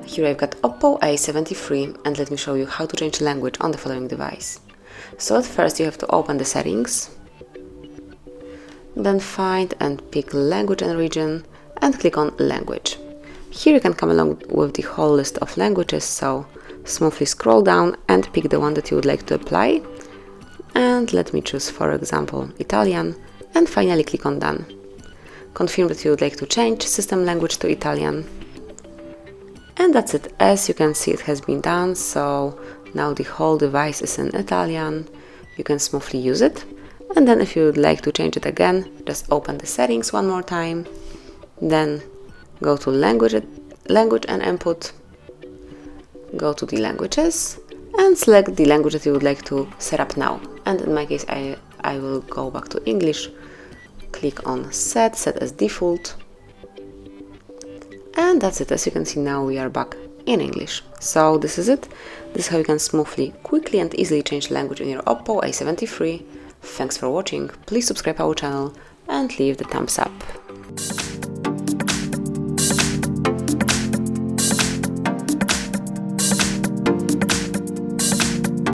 Here I've got OPPO A73 and let me show you how to change language on the following device. So at first you have to open the settings, then find and pick language and region and click on language. Here you can come along with the whole list of languages, so smoothly scroll down and pick the one that you would like to apply. And let me choose, for example, Italian, and finally click on done. Confirm that you would like to change system language to Italian. And that's it. As you can see, it has been done, so now the whole device is in Italian. You can smoothly use it. And then if you would like to change it again, just open the settings one more time. Then go to language and input. Go to the languages and select the language that you would like to set up now. And in my case, I will go back to English. Click on set as default. And that's it. As you can see, now we are back in English. So this is it. This is how you can smoothly, quickly and easily change language in your OPPO A73. Thanks for watching. Please subscribe our channel and leave the thumbs up.